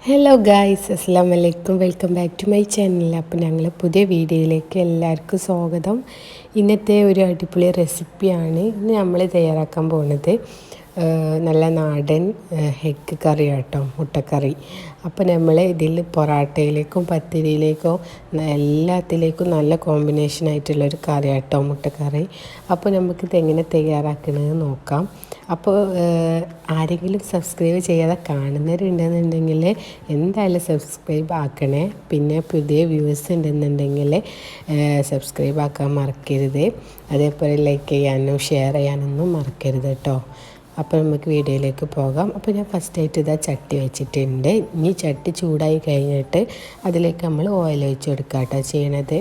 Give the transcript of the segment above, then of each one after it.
Hello guys, അസ്സാം വലൈക്കും. Welcome back to my channel. അപ്പോൾ ഞങ്ങൾ പുതിയ വീഡിയോയിലേക്ക് എല്ലാവർക്കും സ്വാഗതം. ഇന്നത്തെ ഒരു അടിപൊളി റെസിപ്പിയാണ് ഇന്ന് നമ്മൾ തയ്യാറാക്കാൻ പോകുന്നത്. നല്ല നാടൻ എഗ്ഗ് കറി കേട്ടോ, മുട്ടക്കറി. അപ്പോൾ നമ്മൾ ഇതിൽ പൊറാട്ടയിലേക്കും പത്തിരിയിലേക്കും എല്ലാത്തിലേക്കും നല്ല കോമ്പിനേഷൻ ആയിട്ടുള്ളൊരു കറി കേട്ടോ, മുട്ടക്കറി. അപ്പോൾ നമുക്കിത് എങ്ങനെ തയ്യാറാക്കണമെന്ന് നോക്കാം. അപ്പോൾ ആരെങ്കിലും സബ്സ്ക്രൈബ് ചെയ്യാതെ കാണുന്നവരുണ്ടെന്നുണ്ടെങ്കിൽ എന്തായാലും സബ്സ്ക്രൈബ് ആക്കണേ. പിന്നെ പുതിയ വ്യൂവേഴ്സ് ഉണ്ടെന്നുണ്ടെങ്കിൽ സബ്സ്ക്രൈബ് ആക്കാൻ മറക്കരുത്. അതേപോലെ ലൈക്ക് ചെയ്യാനും ഷെയർ ചെയ്യാനൊന്നും മറക്കരുത് കേട്ടോ. അപ്പോൾ നമുക്ക് വീഡിയോയിലേക്ക് പോകാം. അപ്പോൾ ഞാൻ ഫസ്റ്റായിട്ട് ഇതാ ചട്ടി വെച്ചിട്ടുണ്ട്. ഇനി ചട്ടി ചൂടായി കഴിഞ്ഞിട്ട് അതിലേക്ക് നമ്മൾ ഓയിൽ ഒഴിച്ച് കൊടുക്കുക കേട്ടോ ചെയ്യണത്.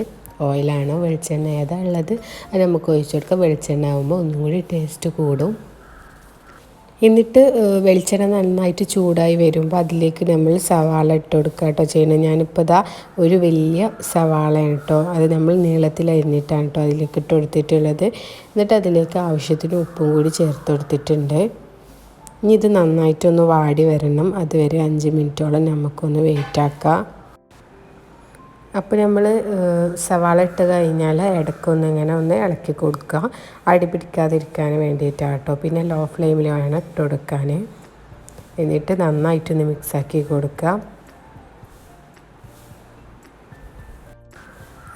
ഓയിലാണോ വെളിച്ചെണ്ണ ഏതാ ഉള്ളത് അത് നമുക്ക് ഒഴിച്ച് കൊടുക്കാം. വെളിച്ചെണ്ണ ആകുമ്പോൾ ഒന്നും കൂടി ടേസ്റ്റ് കൂടും. എന്നിട്ട് വെളിച്ചെണ്ണ നന്നായിട്ട് ചൂടായി വരുമ്പോൾ അതിലേക്ക് നമ്മൾ സവാള ഇട്ട് കൊടുക്കുക കേട്ടോ ചെയ്യണം. ഞാനിപ്പോൾ ഇതാ ഒരു വലിയ സവാളയാണ് കേട്ടോ, അത് നമ്മൾ നീളത്തിൽ അരിഞ്ഞിട്ടാണ് കേട്ടോ അതിലേക്ക് ഇട്ട് കൊടുത്തിട്ടുള്ളത്. എന്നിട്ട് അതിലേക്ക് ആവശ്യത്തിന് ഉപ്പും കൂടി ചേർത്ത് കൊടുത്തിട്ടുണ്ട്. ഇനി ഇത് നന്നായിട്ടൊന്ന് വാടി വരണം. അതുവരെ 5 മിനിറ്റോളം നമുക്കൊന്ന് വെയിറ്റ് ആക്കാം. അപ്പോൾ നമ്മൾ സവാള ഇട്ട് കഴിഞ്ഞാൽ ഇടയ്ക്കൊന്ന് ഇങ്ങനെ ഒന്ന് ഇളക്കി കൊടുക്കുക, അടി പിടിക്കാതിരിക്കാൻ വേണ്ടിയിട്ടാണ് കേട്ടോ. പിന്നെ ലോ ഫ്ലെയിമിൽ വേണം ഇട്ട് കൊടുക്കാൻ. എന്നിട്ട് നന്നായിട്ടൊന്ന് മിക്സാക്കി കൊടുക്കുക.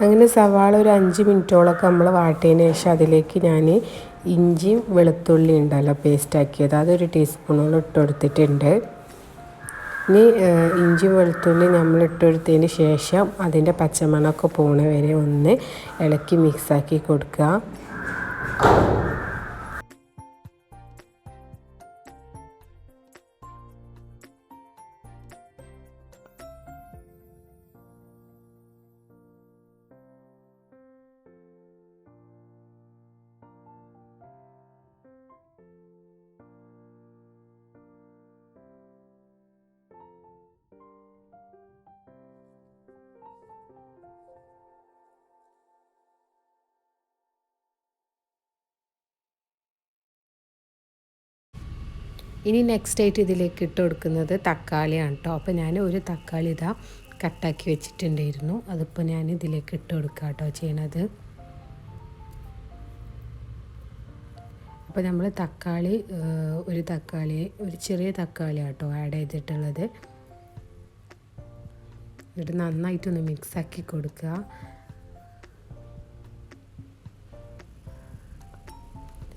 അങ്ങനെ സവാള ഒരു 5 മിനിറ്റോളമൊക്കെ നമ്മൾ വാട്ടിയതിന് ശേഷം അതിലേക്ക് ഞാൻ ഇഞ്ചിയും വെളുത്തുള്ളി ഉണ്ടല്ലോ പേസ്റ്റാക്കിയത്, അതൊരു ടീസ്പൂണോളം ഇട്ട് കൊടുത്തിട്ടുണ്ട്. ഇനി ഇഞ്ചി വെളുത്തുള്ളി നമ്മൾ ഇട്ടെടുത്തതിന് ശേഷം അതിൻ്റെ പച്ചമണമൊക്കെ പോണ വരെ ഒന്ന് ഇളക്കി മിക്സാക്കി കൊടുക്കുക. ഇനി നെക്സ്റ്റ് ആയിട്ട് ഇതിലേക്ക് ഇട്ട് കൊടുക്കുന്നത് തക്കാളിയാണ് കേട്ടോ. അപ്പോൾ ഞാൻ ഒരു തക്കാളി ഇതാ കട്ടാക്കി വെച്ചിട്ടുണ്ടായിരുന്നു, അതിപ്പോൾ ഞാൻ ഇതിലേക്ക് ഇട്ട് കൊടുക്കുക കേട്ടോ ചെയ്യണത്. അപ്പോൾ നമ്മൾ തക്കാളി ഒരു ചെറിയ തക്കാളി കേട്ടോ ആഡ് ചെയ്തിട്ടുള്ളത്. എന്നിട്ട് നന്നായിട്ടൊന്ന് മിക്സാക്കി കൊടുക്കുക.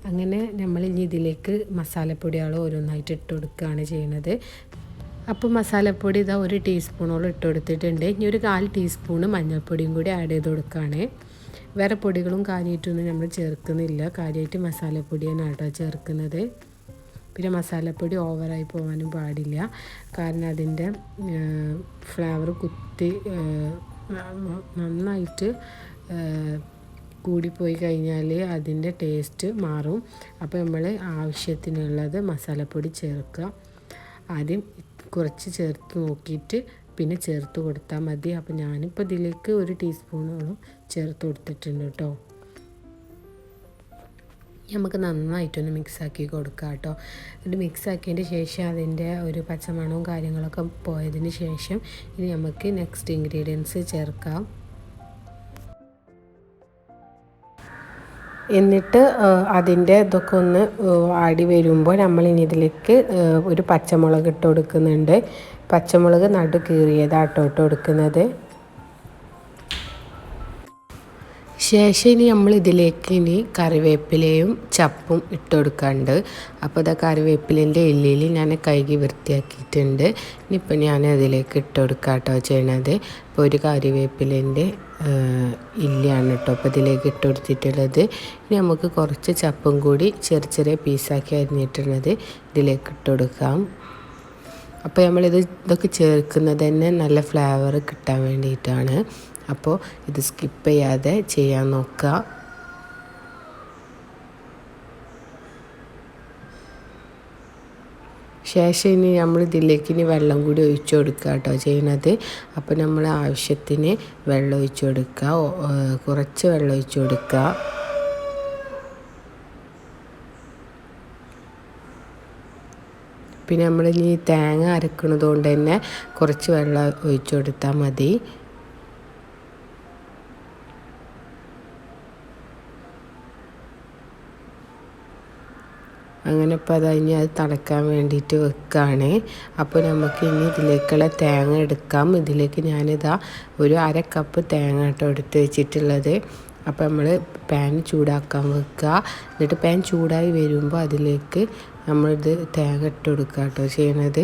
അങ്ങനെ നമ്മൾ ഇനി ഇതിലേക്ക് മസാലപ്പൊടികൾ ഓരോന്നായിട്ട് ഇട്ട് കൊടുക്കുകയാണ് ചെയ്യുന്നത്. അപ്പോൾ മസാലപ്പൊടി ഇതാ ഒരു ടീസ്പൂണോളം ഇട്ട് കൊടുത്തിട്ടുണ്ട്. ഇനി ഒരു 1/4 ടീസ്പൂണ് മഞ്ഞൾപ്പൊടിയും കൂടി ആഡ് ചെയ്ത് കൊടുക്കുകയാണ്. വേറെ പൊടികളും കാര്യമായിട്ടൊന്നും നമ്മൾ ചേർക്കുന്നില്ല, കാര്യമായിട്ട് മസാലപ്പൊടിയാണ് കേട്ടോ ചേർക്കുന്നത്. പിന്നെ മസാലപ്പൊടി ഓവറായി പോകാനും പാടില്ല, കാരണം അതിൻ്റെ ഫ്ലേവർ കുത്തി നന്നായിട്ട് കൂടിപ്പോയി കഴിഞ്ഞാൽ അതിൻ്റെ ടേസ്റ്റ് മാറും. അപ്പോൾ നമ്മൾ ആവശ്യത്തിനുള്ളത് മസാലപ്പൊടി ചേർക്കുക. ആദ്യം കുറച്ച് ചേർത്ത് നോക്കിയിട്ട് പിന്നെ ചേർത്ത് കൊടുത്താൽ മതി. അപ്പോൾ ഞാനിപ്പോൾ ഇതിലേക്ക് ഒരു ടീസ്പൂണോളം ചേർത്ത് കൊടുത്തിട്ടുണ്ട് കേട്ടോ. നമുക്ക് നന്നായിട്ടൊന്ന് മിക്സാക്കി കൊടുക്കുക കേട്ടോ. എന്നിട്ട് മിക്സാക്കിയതിന് ശേഷം അതിൻ്റെ ഒരു പച്ചമണവും കാര്യങ്ങളൊക്കെ പോയതിന് ശേഷം ഇനി നമുക്ക് നെക്സ്റ്റ് ഇൻഗ്രീഡിയൻസ് ചേർക്കാം. എന്നിട്ട് അതിൻ്റെ ഇതൊക്കെ ഒന്ന് ആടി വരുമ്പോൾ നമ്മൾ ഇനി ഇതിലേക്ക് ഒരു പച്ചമുളക് ഇട്ട് കൊടുക്കുന്നുണ്ട്. പച്ചമുളക് നടു കീറിയതാട്ടോ ഇട്ട് കൊടുക്കുന്നത്. ശേഷം ഇനി നമ്മൾ ഇതിലേക്ക് കറിവേപ്പിലയും ചപ്പും ഇട്ട് കൊടുക്കാറുണ്ട്. അപ്പോൾ ഇതാ കറിവേപ്പിലേൻ്റെ ഇല്ലിൽ ഞാൻ കഴുകി വൃത്തിയാക്കിയിട്ടുണ്ട്. ഇനിയിപ്പോൾ ഞാൻ അതിലേക്ക് ഇട്ട് കൊടുക്കാം കേട്ടോ ചെയ്യണത്. ഇപ്പോൾ ഒരു കറിവേപ്പിലേൻ്റെ ഇല്ലിയാണ് കേട്ടോ അപ്പോൾ ഇതിലേക്ക് ഇട്ട് കൊടുത്തിട്ടുള്ളത്. ഇനി നമുക്ക് കുറച്ച് ചപ്പും കൂടി ചെറിയ ചെറിയ പീസാക്കി അരിഞ്ഞിട്ടുള്ളത് ഇതിലേക്ക് ഇട്ട് കൊടുക്കാം. അപ്പോൾ ഇതൊക്കെ ചേർക്കുന്നത് തന്നെ നല്ല ഫ്ലേവർ കിട്ടാൻ വേണ്ടിയിട്ടാണ്. അപ്പോൾ ഇത് സ്കിപ്പ് ചെയ്യാതെ ചെയ്യാൻ നോക്കുക. ശേഷം ഇനി നമ്മൾ ഇതിലേക്ക് വെള്ളം കൂടി ഒഴിച്ചു കൊടുക്കുക കേട്ടോ ചെയ്യുന്നത്. അപ്പോൾ നമ്മൾ ആവശ്യത്തിന് വെള്ളം ഒഴിച്ചു കൊടുക്കുക, കുറച്ച് വെള്ളം ഒഴിച്ചു കൊടുക്കുക. പിന്നെ നമ്മൾ ഇനി തേങ്ങ അരക്കുന്നത് കൊണ്ട് തന്നെ കുറച്ച് വെള്ളം ഒഴിച്ചു കൊടുത്താൽ മതി. അങ്ങനെ ഇപ്പോൾ അത് കഴിഞ്ഞ് അത് തിളക്കാൻ വേണ്ടിയിട്ട് വെക്കുകയാണ്. അപ്പോൾ നമുക്ക് ഇനി ഇതിലേക്കുള്ള തേങ്ങ എടുക്കാം. ഇതിലേക്ക് ഞാനിതാ ഒരു 1/2 കപ്പ് തേങ്ങ കേട്ടോ എടുത്ത് വെച്ചിട്ടുള്ളത്. അപ്പോൾ നമ്മൾ പാൻ ചൂടാക്കാൻ വെക്കുക. എന്നിട്ട് പാൻ ചൂടായി വരുമ്പോൾ അതിലേക്ക് നമ്മളിത് തേങ്ങ ഇട്ട് കൊടുക്കുക കേട്ടോ ചെയ്യണത്.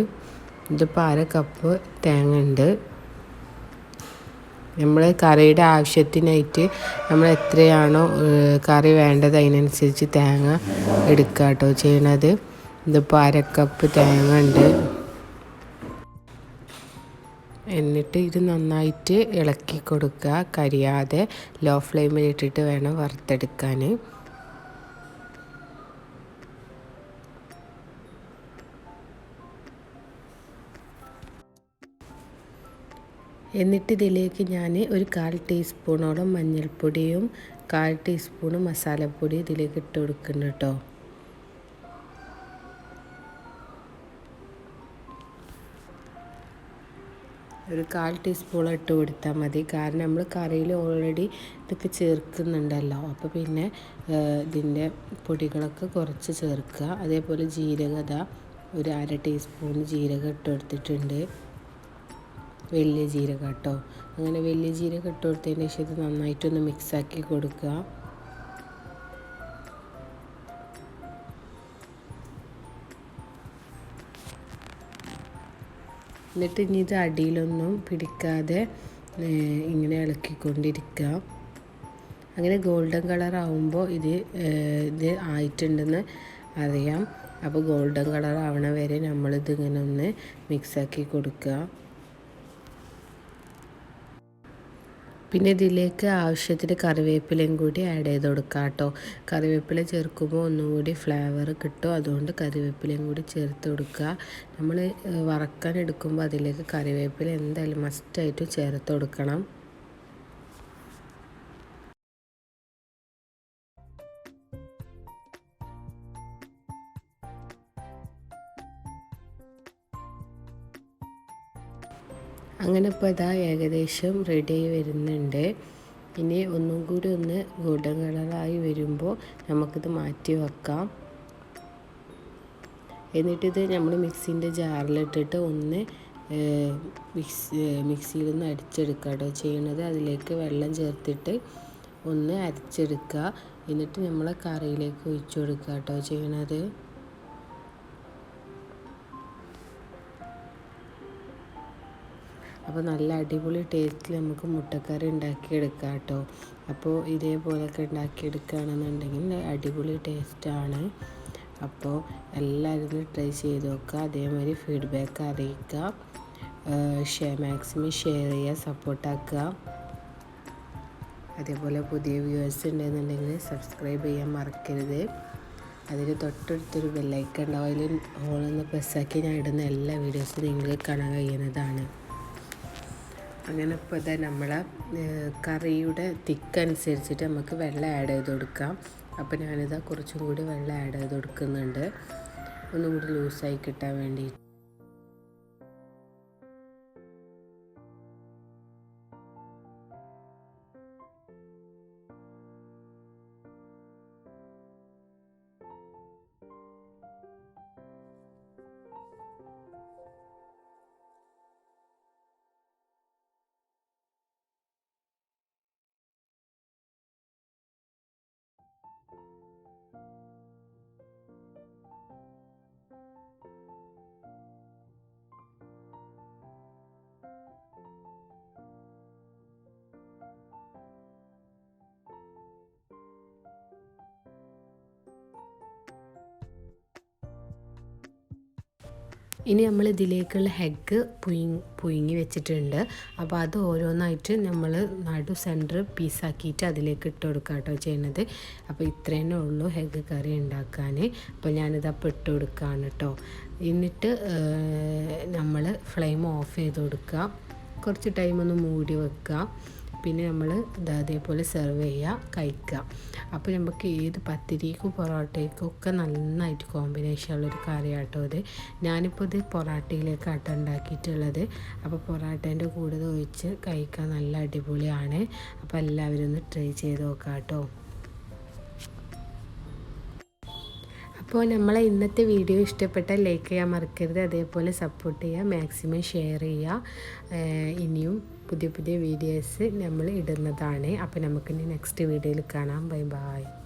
ഇതിപ്പോൾ 1/2 കപ്പ് തേങ്ങ ഉണ്ട്. നമ്മൾ കറിയുടെ ആവശ്യത്തിനായിട്ട് നമ്മൾ എത്രയാണോ കറി വേണ്ടത് അതിനനുസരിച്ച് തേങ്ങ എടുക്കുക കേട്ടോ ചെയ്യണത്. ഇതിപ്പോൾ 1/2 കപ്പ് തേങ്ങ ഉണ്ട്. എന്നിട്ട് ഇത് നന്നായിട്ട് ഇളക്കി കൊടുക്കുക, കരിയാതെ ലോ ഫ്ലെയിമിൽ ഇട്ടിട്ട് വേണം വറുത്തെടുക്കാൻ. എന്നിട്ട് ഇതിലേക്ക് ഞാൻ ഒരു 1/4 ടീസ്പൂണോളം മഞ്ഞൾപ്പൊടിയും 1/4 ടീസ്പൂൺ മസാലപ്പൊടി ഇതിലേക്ക് ഇട്ട് കൊടുക്കുന്നുണ്ട് കേട്ടോ. ഒരു 1/4 ടീസ്പൂൺ ഇട്ട് കൊടുത്താൽ മതി. കാരണം നമ്മൾ കറിയിൽ ഓൾറെഡി ഇതൊക്കെ ചേർക്കുന്നുണ്ടല്ലോ. അപ്പോൾ പിന്നെ ഇതിൻ്റെ പൊടികളൊക്കെ കുറച്ച് ചേർക്കുക. അതേപോലെ ജീരകത ഒരു 1/2 ടീസ്പൂൺ ജീരകം ഇട്ട് കൊടുത്തിട്ടുണ്ട്. വലിയ ജീരകം കേട്ടോ. അങ്ങനെ വലിയ ജീരകം ഇട്ട് കൊടുത്തതിന് ശേഷം ഇത് നന്നായിട്ടൊന്ന് മിക്സാക്കി കൊടുക്കുക. എന്നിട്ട് ഇനി ഇത് അടിയിലൊന്നും പിടിക്കാതെ ഇങ്ങനെ ഇളക്കിക്കൊണ്ടിരിക്കുക. അങ്ങനെ ഗോൾഡൻ കളർ ആവുമ്പോൾ ഇത് ആയിട്ടുണ്ടെന്ന് അറിയാം. അപ്പോൾ ഗോൾഡൻ കളർ ആവണ വരെ നമ്മളിത് ഇങ്ങനെ ഒന്ന് മിക്സാക്കി കൊടുക്കുക. പിന്നെ ഇതിലേക്ക് ആവശ്യത്തിന് കറിവേപ്പിലയും കൂടി ആഡ് ചെയ്ത് കൊടുക്കുക കേട്ടോ. കറിവേപ്പില ചേർക്കുമ്പോൾ ഒന്നുകൂടി ഫ്ലേവർ കിട്ടും. അതുകൊണ്ട് കറിവേപ്പിലയും കൂടി ചേർത്ത് കൊടുക്കുക. നമ്മൾ വറക്കാൻ എടുക്കുമ്പോൾ അതിലേക്ക് കറിവേപ്പില എന്തായാലും മസ്റ്റായിട്ടും ചേർത്ത് കൊടുക്കണം. അങ്ങനെ ഇപ്പോൾ ഇതാ ഏകദേശം റെഡിയായി വരുന്നുണ്ട്. ഇനി ഒന്നും കൂടി ഒന്ന് ഗോൾഡൻ കളറായി വരുമ്പോൾ നമുക്കിത് മാറ്റി വെക്കാം. എന്നിട്ടിത് നമ്മൾ മിക്സിൻ്റെ ജാറിലിട്ടിട്ട് ഒന്ന് മിക്സിയിലൊന്ന് അടിച്ചെടുക്കുക കേട്ടോ ചെയ്യണത്. അതിലേക്ക് വെള്ളം ചേർത്തിട്ട് ഒന്ന് അരച്ചെടുക്കുക. എന്നിട്ട് നമ്മൾ കറിയിലേക്ക് ഒഴിച്ചു കൊടുക്കുക കേട്ടോ ചെയ്യണത്. അപ്പോൾ നല്ല അടിപൊളി ടേസ്റ്റിൽ നമുക്ക് മുട്ടക്കറി ഉണ്ടാക്കിയെടുക്കാം കേട്ടോ. അപ്പോൾ ഇതേപോലെയൊക്കെ ഉണ്ടാക്കിയെടുക്കുകയാണെന്നുണ്ടെങ്കിൽ അടിപൊളി ടേസ്റ്റാണ്. അപ്പോൾ എല്ലാവരും ട്രൈ ചെയ്ത് നോക്കുക. അതേമാതിരി ഫീഡ്ബാക്ക് അറിയിക്കുക. മാക്സിമം ഷെയർ ചെയ്യുക, സപ്പോർട്ടാക്കുക. അതേപോലെ പുതിയ വ്യൂവേഴ്സ് ഉണ്ടെന്നുണ്ടെങ്കിൽ സബ്സ്ക്രൈബ് ചെയ്യാൻ മറക്കരുത്. അതിന് തൊട്ടടുത്തൊരു ബെല്ലൈക്കൺ ഉണ്ടാവും. അതിൽ ഹോളൊന്ന് പ്രസ്സാക്കി ഞാൻ ഇടുന്ന എല്ലാ വീഡിയോസും നിങ്ങൾക്ക് കാണാൻ കഴിയുന്നതാണ്. അങ്ങനെ ഇപ്പോൾ ഇതാ നമ്മളെ കറിയുടെ തിക്കനുസരിച്ചിട്ട് നമുക്ക് വെള്ളം ആഡ് ചെയ്ത് കൊടുക്കാം. അപ്പോൾ ഞാനിതാ കുറച്ചും കൂടി വെള്ളം ആഡ് ചെയ്ത് കൊടുക്കുന്നുണ്ട്, ഒന്നും കൂടി ലൂസായി കിട്ടാൻ വേണ്ടി. ഇനി നമ്മൾ ഇതിലേക്കുള്ള എഗ്ഗ് പുഴുങ്ങി വെച്ചിട്ടുണ്ട്. അപ്പോൾ അത് ഓരോന്നായിട്ട് നമ്മൾ സെൻറ്റർ പീസാക്കിയിട്ട് അതിലേക്ക് ഇട്ട് കൊടുക്കുക കേട്ടോ ചെയ്യുന്നത്. അപ്പോൾ ഇത്രേന്നെ ഉള്ളൂ എഗ്ഗ് കറി ഉണ്ടാക്കാൻ. അപ്പോൾ ഞാനിതപ്പോൾ ഇട്ട് കൊടുക്കുകയാണ് കേട്ടോ. എന്നിട്ട് നമ്മൾ ഫ്ലെയിം ഓഫ് ചെയ്ത് കൊടുക്കുക. കുറച്ച് ടൈമൊന്ന് മൂടി വെക്കുക. പിന്നെ നമ്മൾ അതേപോലെ സെർവ് ചെയ്യുക, കഴിക്കുക. അപ്പോൾ നമുക്ക് ഏത് പത്തിരിക്കും പൊറോട്ടയ്ക്കും ഒക്കെ നന്നായിട്ട് കോമ്പിനേഷൻ ഉള്ളൊരു കറിയാട്ടോ ഇത്. ഞാനിപ്പോൾ ഇത് പൊറോട്ടയിലേക്കാട്ടോ ഉണ്ടാക്കിയിട്ടുള്ളത്. അപ്പോൾ പൊറോട്ടേൻ്റെ കൂടെ ഇത് ഒഴിച്ച് കഴിക്കാൻ നല്ല അടിപൊളിയാണ്. അപ്പോൾ എല്ലാവരും ഒന്ന് ട്രൈ ചെയ്ത് നോക്കാം കേട്ടോ. അപ്പോൾ നമ്മളെ ഇന്നത്തെ വീഡിയോ ഇഷ്ടപ്പെട്ടാൽ ലൈക്ക് ചെയ്യാൻ മറക്കരുത്. അതേപോലെ സപ്പോർട്ട് ചെയ്യുക, മാക്സിമം ഷെയർ ചെയ്യുക. ഇനിയും പുതിയ പുതിയ വീഡിയോസ് നമ്മൾ ഇടുന്നതാണ്. അപ്പോൾ നമുക്കിനി നെക്സ്റ്റ് വീഡിയോയിൽ കാണാം. Bye bye.